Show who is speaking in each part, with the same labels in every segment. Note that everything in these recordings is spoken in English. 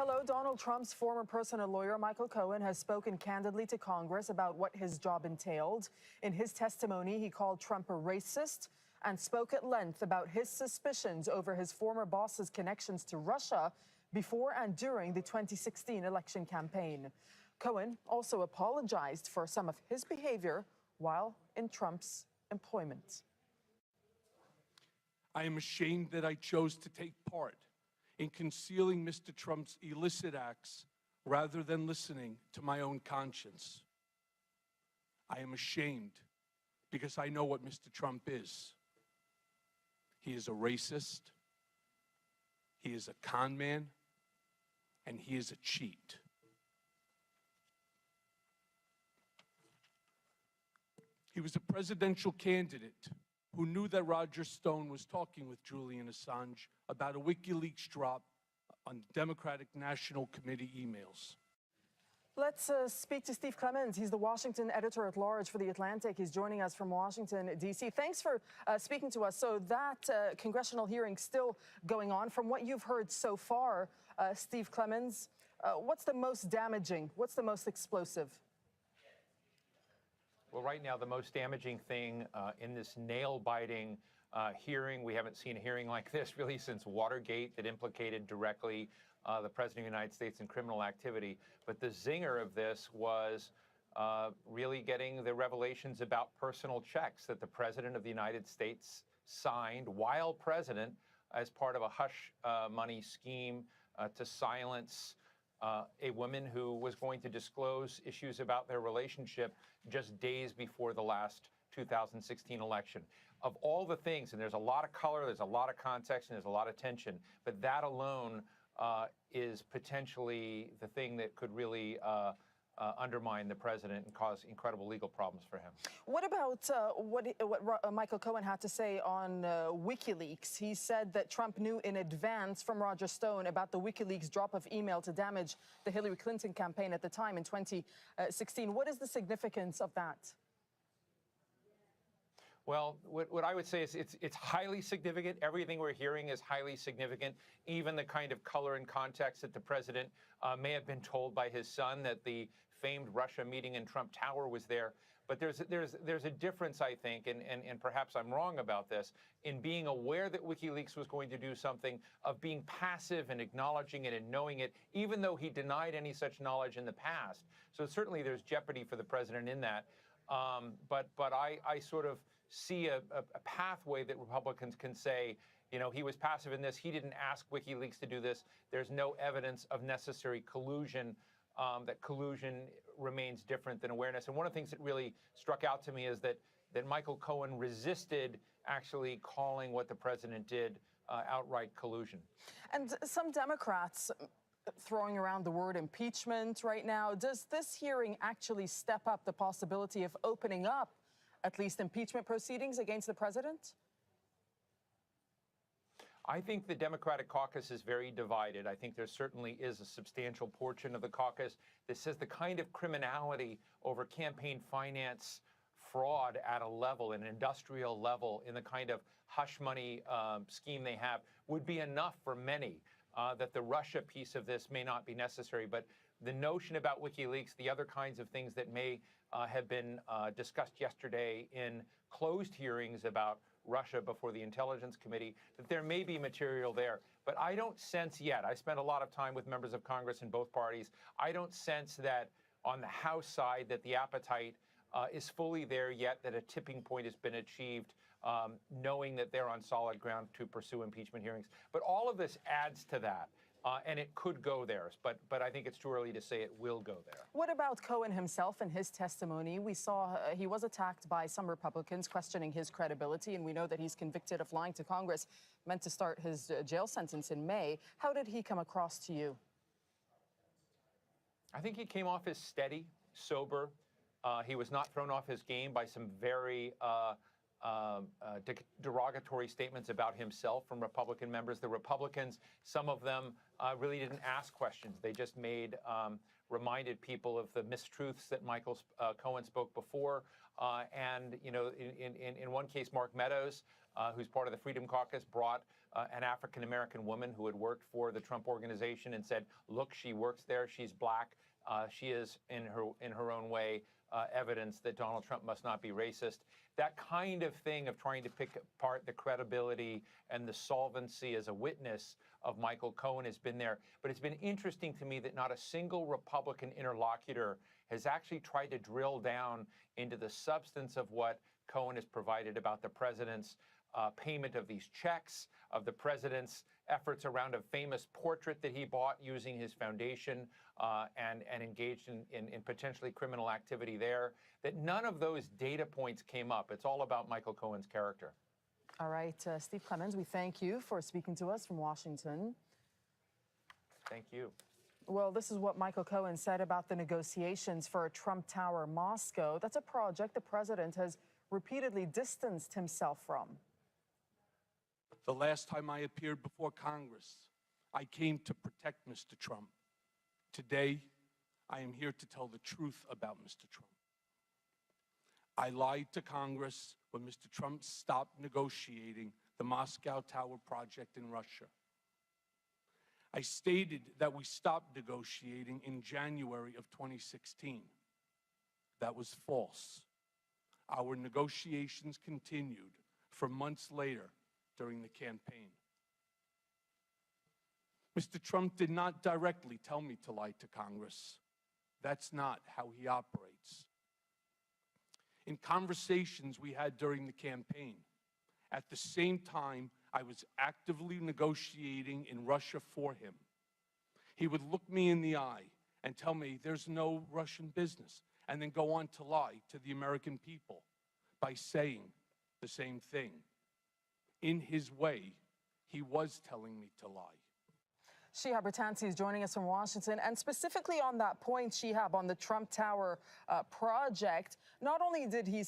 Speaker 1: Hello, Donald Trump's former personal lawyer, Michael Cohen, has spoken candidly to Congress about what his job entailed. In his testimony, he called Trump a racist and spoke at length about his suspicions over his former boss's connections to Russia before and during the 2016 election campaign. Cohen also apologized for some of his behavior while in Trump's employment.
Speaker 2: I am ashamed that I chose to take part in concealing Mr. Trump's illicit acts rather than listening to my own conscience. I am ashamed because I know what Mr. Trump is. He is a racist, he is a con man, and he is a cheat. He was a presidential candidate who knew that Roger Stone was talking with Julian Assange about a WikiLeaks drop on Democratic National Committee emails.
Speaker 1: Let's speak to Steve Clemens. He's the Washington editor-at-large for The Atlantic. He's joining us from Washington, D.C. Thanks for speaking to us. So that congressional hearing still going on. From what you've heard so far, Steve Clemens, what's the most damaging? What's the most explosive?
Speaker 3: Well, right now, the most damaging thing in this nail-biting hearing, we haven't seen a hearing like this really since Watergate that implicated directly the President of the United States in criminal activity. But the zinger of this was really getting the revelations about personal checks that the President of the United States signed while president as part of a hush money scheme to silence a woman who was going to disclose issues about their relationship just days before the last 2016 election. Of all the things, and there's a lot of color, there's a lot of context, and there's a lot of tension, but that alone is potentially the thing that could really undermine the president and cause incredible legal problems for him.
Speaker 1: What about what Michael Cohen had to say on WikiLeaks? He said that Trump knew in advance from Roger Stone about the WikiLeaks drop of email to damage the Hillary Clinton campaign at the time in 2016. What is the significance of that?
Speaker 3: Well, what I would say is it's highly significant. Everything we're hearing is highly significant. Even the kind of color and context that the president may have been told by his son that the famed Russia meeting in Trump Tower was there. But there's a difference, I think, and perhaps I'm wrong about this, in being aware that WikiLeaks was going to do something, of being passive and acknowledging it and knowing it, even though he denied any such knowledge in the past. So certainly there's jeopardy for the president in that. But I sort of see a pathway that Republicans can say, you know, he was passive in this. He didn't ask WikiLeaks to do this. There's no evidence of necessary collusion, that collusion remains different than awareness. And one of the things that really struck out to me is that Michael Cohen resisted actually calling what the president did outright collusion.
Speaker 1: And some Democrats throwing around the word impeachment right now. Does this hearing actually step up the possibility of opening up at least impeachment proceedings against the president?
Speaker 3: I think the Democratic caucus is very divided. I think there certainly is a substantial portion of the caucus that says the kind of criminality over campaign finance fraud at a level, an industrial level, in the kind of hush money scheme they have would be enough for many. That the Russia piece of this may not be necessary. But the notion about WikiLeaks, the other kinds of things that may have been discussed yesterday in closed hearings about Russia before the Intelligence Committee, that there may be material there. But I don't sense yet, I spent a lot of time with members of Congress in both parties, I don't sense that on the House side that the appetite is fully there yet, that a tipping point has been achieved, knowing that they're on solid ground to pursue impeachment hearings. But all of this adds to that. And it could go there, but I think it's too early to say it will go there.
Speaker 1: What about Cohen himself and his testimony? We saw he was attacked by some Republicans questioning his credibility, and we know that he's convicted of lying to Congress, meant to start his jail sentence in May. How did he come across to you?
Speaker 3: I think he came off as steady, sober. He was not thrown off his game by some very derogatory statements about himself from Republican members. The Republicans, some of them really didn't ask questions. They just reminded people of the mistruths that Michael Cohen spoke before. And, you know, in one case, Mark Meadows, who's part of the Freedom Caucus, brought an African-American woman who had worked for the Trump organization and said, look, she works there, she's black, she is, in her own way, evidence that Donald Trump must not be racist. That kind of thing of trying to pick apart the credibility and the solvency as a witness of Michael Cohen has been there. But it's been interesting to me that not a single Republican interlocutor has actually tried to drill down into the substance of what Cohen has provided about the president's payment of these checks, of the president's efforts around a famous portrait that he bought using his foundation and engaged in potentially criminal activity there, that none of those data points came up. It's all about Michael Cohen's character.
Speaker 1: All right, Steve Clemens, we thank you for speaking to us from Washington.
Speaker 3: Thank you.
Speaker 1: Well, this is what Michael Cohen said about the negotiations for a Trump Tower Moscow. That's a project the president has repeatedly distanced himself from.
Speaker 2: The last time I appeared before Congress, I came to protect Mr. Trump. Today, I am here to tell the truth about Mr. Trump. I lied to Congress when Mr. Trump stopped negotiating the Moscow Tower project in Russia. I stated that we stopped negotiating in January of 2016. That was false. Our negotiations continued for months later during the campaign. Mr. Trump did not directly tell me to lie to Congress. That's not how he operates. In conversations we had during the campaign, at the same time I was actively negotiating in Russia for him, he would look me in the eye and tell me there's no Russian business, and then go on to lie to the American people by saying the same thing. In his way, he was telling me to lie.
Speaker 1: Shihab Rattansi is joining us from Washington, and specifically on that point, Shihab, on the Trump Tower project, not only did he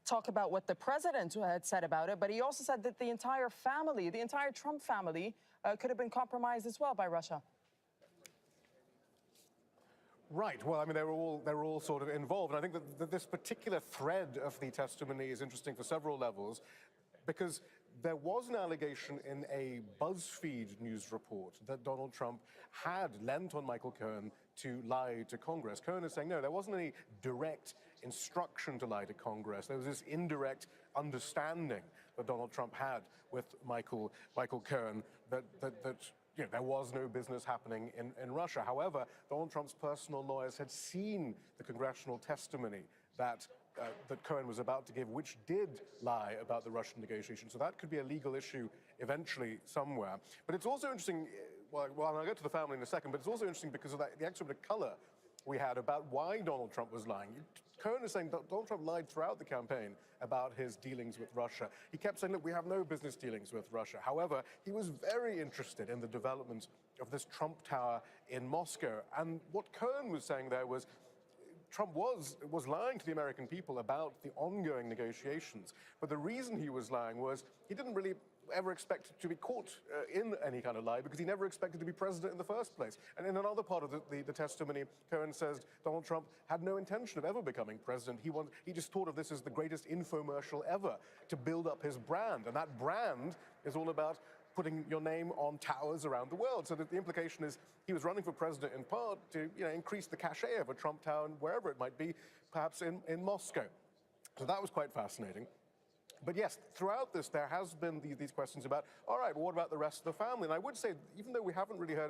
Speaker 1: talk about what the president had said about it, but he also said that the entire family, the entire Trump family, could have been compromised as well by Russia.
Speaker 4: Right. Well, I mean, they were all sort of involved. And I think that this particular thread of the testimony is interesting for several levels, because there was an allegation in a BuzzFeed news report that Donald Trump had lent on Michael Cohen to lie to Congress. Cohen is saying, no, there wasn't any direct instruction to lie to Congress. There was this indirect understanding that Donald Trump had with Michael Cohen that you know, there was no business happening in Russia. However, Donald Trump's personal lawyers had seen the congressional testimony that Cohen was about to give, which did lie about the Russian negotiations. So that could be a legal issue eventually somewhere. But it's also interesting, well, I'll get to the family in a second, but it's also interesting because of the extra bit of color we had about why Donald Trump was lying. Cohen is saying that Donald Trump lied throughout the campaign about his dealings with Russia. He kept saying, look, we have no business dealings with Russia. However, he was very interested in the development of this Trump Tower in Moscow. And what Cohen was saying there was, Trump was lying to the American people about the ongoing negotiations. But the reason he was lying was he didn't really ever expect to be caught in any kind of lie, because he never expected to be president in the first place. And in another part of the testimony, Cohen says Donald Trump had no intention of ever becoming president. He just thought of this as the greatest infomercial ever to build up his brand. And that brand is all about putting your name on towers around the world. So that the implication is he was running for president in part to increase the cachet of a Trump Tower, wherever it might be, perhaps in Moscow. So that was quite fascinating. But yes, throughout this, there has been these questions about, all right, well, what about the rest of the family? And I would say, even though we haven't really heard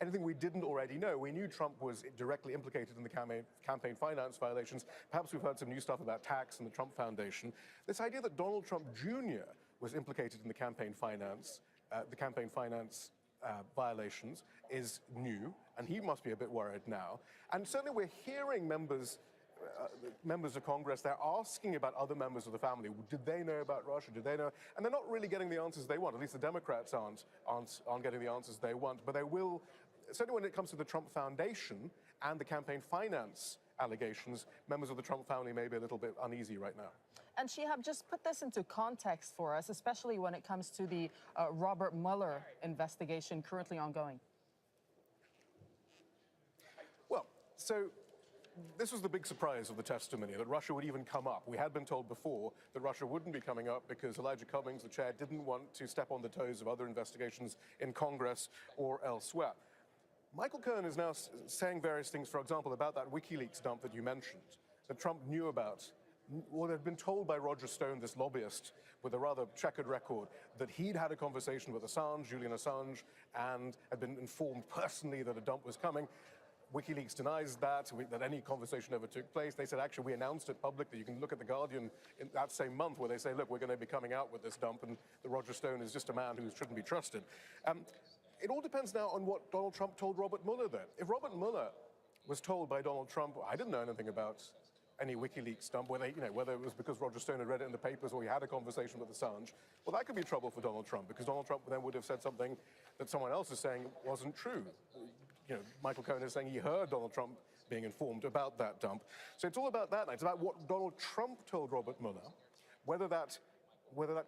Speaker 4: anything we didn't already know, we knew Trump was directly implicated in the campaign finance violations. Perhaps we've heard some new stuff about tax and the Trump Foundation. This idea that Donald Trump Jr. was implicated in the campaign finance violations is new, and he must be a bit worried now. And certainly we're hearing members of Congress, they're asking about other members of the family. Did they know about Russia? Did they know? And they're not really getting the answers they want. At least the Democrats aren't getting the answers they want. But they will, certainly when it comes to the Trump Foundation and the campaign finance allegations, members of the Trump family may be a little bit uneasy right now.
Speaker 1: And Shihab, just put this into context for us, especially when it comes to the Robert Mueller investigation currently ongoing.
Speaker 4: Well, so this was the big surprise of the testimony, that Russia would even come up. We had been told before that Russia wouldn't be coming up because Elijah Cummings, the chair, didn't want to step on the toes of other investigations in Congress or elsewhere. Michael Cohen is now saying various things, for example, about that WikiLeaks dump that you mentioned, that Trump knew about, or had been told by Roger Stone, this lobbyist with a rather checkered record, that he'd had a conversation with Assange, Julian Assange, and had been informed personally that a dump was coming. WikiLeaks denies that any conversation ever took place. They said, actually, we announced it publicly. You can look at The Guardian in that same month where they say, look, we're going to be coming out with this dump, and that Roger Stone is just a man who shouldn't be trusted. It all depends now on what Donald Trump told Robert Mueller then. If Robert Mueller was told by Donald Trump, I didn't know anything about any WikiLeaks dump, whether it was because Roger Stone had read it in the papers or he had a conversation with Assange, well, that could be trouble for Donald Trump, because Donald Trump then would have said something that someone else is saying wasn't true. Michael Cohen is saying he heard Donald Trump being informed about that dump. So it's all about that now. It's about what Donald Trump told Robert Mueller, whether that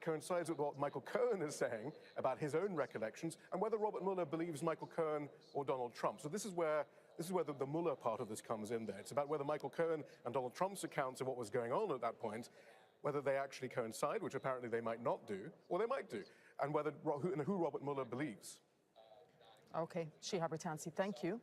Speaker 4: coincides with what Michael Cohen is saying about his own recollections, and whether Robert Mueller believes Michael Cohen or Donald Trump. So this is where the Mueller part of this comes in there. It's about whether Michael Cohen and Donald Trump's accounts of what was going on at that point, whether they actually coincide, which apparently they might not do, or they might do, and who Robert Mueller believes.
Speaker 1: Okay, Shihab Ratansi, thank you.